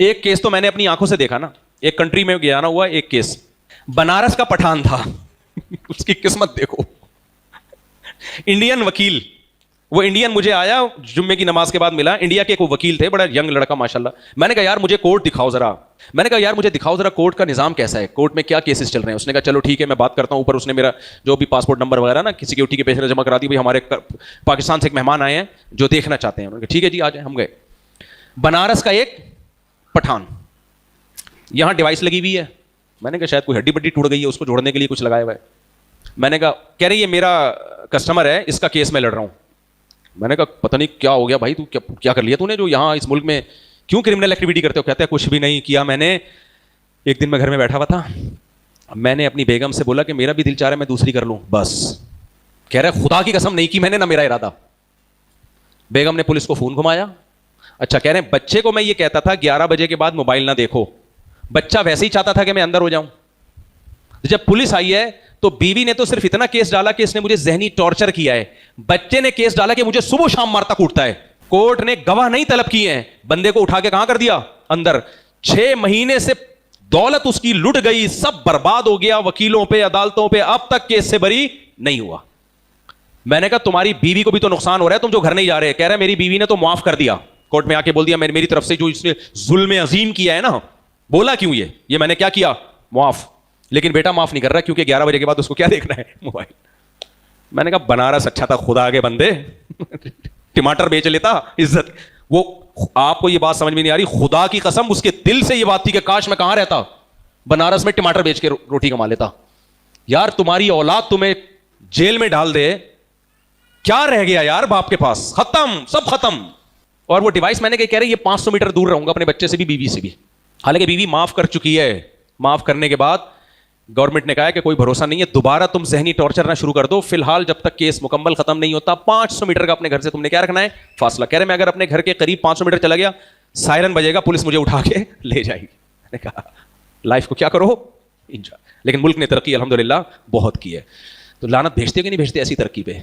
ایک کیس تو میں نے اپنی آنکھوں سے دیکھا نا, ایک کنٹری میں گیا نا ہوا ایک کیس, بنارس کا پٹھان تھا اس کی قسمت دیکھو, انڈین وکیل, وہ انڈین مجھے آیا جمعے کی نماز کے بعد ملا, انڈیا کے ایک وکیل تھے, بڑا ینگ لڑکا ماشاءاللہ. میں نے کہا یار مجھے کورٹ دکھاؤ ذرا, میں نے کہا یار مجھے دکھاؤ ذرا کورٹ کا نظام کیسا ہے, کورٹ میں کیا کیسز چل رہے ہیں. اس نے کہا چلو ٹھیک ہے میں بات کرتا ہوں. اوپر اس نے میرا جو بھی پاسپورٹ نمبر وغیرہ نا سیکورٹی کے پیسے میں جمع کرا دی, بھائی ہمارے پاکستان سے ایک مہمان آئے ہیں جو دیکھنا چاہتے ہیں. انہوں نے کہا ٹھیک ہے جی آ جائیں. ہم گئے بنارس کا ایک پٹھان, یہاں ڈیوائس لگی ہوئی ہے. میں نے کہا شاید کوئی ہڈی بڈی ٹوٹ گئی ہے, اس کو جوڑنے کے لیے کچھ لگایا ہوا ہے. میں نے کہا کہہ رہی یہ میرا کسٹمر ہے, اس کا کیس میں لڑ رہا ہوں. میں نے کہا پتہ نہیں کیا ہو گیا بھائی, تو کیا کر لیا تو نے جو یہاں اس ملک میں کیوں کرمنل ایکٹیویٹی کرتے ہو. کہتے ہیں کچھ بھی نہیں کیا میں نے. ایک دن میں گھر میں بیٹھا ہوا تھا, میں نے اپنی بیگم سے بولا کہ میرا بھی دل چاہ رہا ہے میں دوسری کر لوں بس. کہہ رہا ہے خدا کی قسم نہیں کی میں نے, نہ میرا ارادہ. بیگم نے پولیس کو فون گھمایا. اچھا کہہ رہے ہیں بچے کو میں یہ کہتا تھا 11 بجے کے بعد موبائل نہ دیکھو, بچہ ویسے ہی چاہتا تھا کہ میں اندر ہو جاؤں. جب پولیس آئی ہے تو بیوی نے تو صرف اتنا کیس ڈالا کہ اس نے مجھے ذہنی ٹارچر کیا ہے, بچے نے کیس ڈالا کہ مجھے صبح شام مارتا کوٹتا ہے. کورٹ نے گواہ نہیں طلب کیے ہیں, بندے کو اٹھا کے کہاں کر دیا اندر. 6 مہینے سے دولت اس کی لٹ گئی, سب برباد ہو گیا وکیلوں پہ عدالتوں پہ, اب تک کیس سے بری نہیں ہوا. میں نے کہا تمہاری بیوی کو بھی تو نقصان ہو رہا ہے, تم جو گھر نہیں جا رہے. کہہ رہا ہے میری بیوی نے تو معاف کر دیا, کورٹ میں آ کے بول دیا میری طرف سے جو اس نے ظلم عظیم کیا ہے نا. بولا کیوں یہ میں نے کیا کیا معاف, لیکن بیٹا معاف نہیں کر رہا کیونکہ 11 بجے کے بعد اس کو کیا دیکھنا ہے موبائل. میں نے کہا بنارس اچھا تھا خدا کے بندے, ٹماٹر بیچ لیتا عزت. وہ آپ کو یہ بات سمجھ میں نہیں آ رہی, خدا کی قسم اس کے دل سے یہ بات تھی کہ کاش میں کہاں رہتا, بنارس میں ٹماٹر بیچ کے روٹی کما لیتا. یار تمہاری اولاد تمہیں جیل میں ڈال دے, کیا رہ گیا یار باپ کے پاس, ختم سب ختم. اور وہ ڈیوائس میں نے کہہ رہے یہ 500 میٹر دور رہوں گا اپنے بچے سے بھی بیوی سے بھی. حالانکہ بیوی معاف کر چکی ہے. معاف کرنے کے بعد گورنمنٹ نے کہا ہے کہ کوئی بھروسہ نہیں ہے, دوبارہ تم ذہنی ٹارچر نہ شروع کر دو. فی الحال جب تک کیس مکمل ختم نہیں ہوتا 500 میٹر کا اپنے گھر سے تم نے کیا رکھنا ہے فاصلہ. کہہ رہے میں اگر اپنے گھر کے قریب 500 میٹر چلا گیا سائرن بجے گا, پولیس مجھے اٹھا کے لے جائے گی. میں نے کہا لائف کو کیا کرو انجوائے. لیکن ملک نے ترقی الحمدللہ بہت کی ہے. تو لعنت بھیجتے کہ نہیں بھیجتے ایسی ترقی پہ؟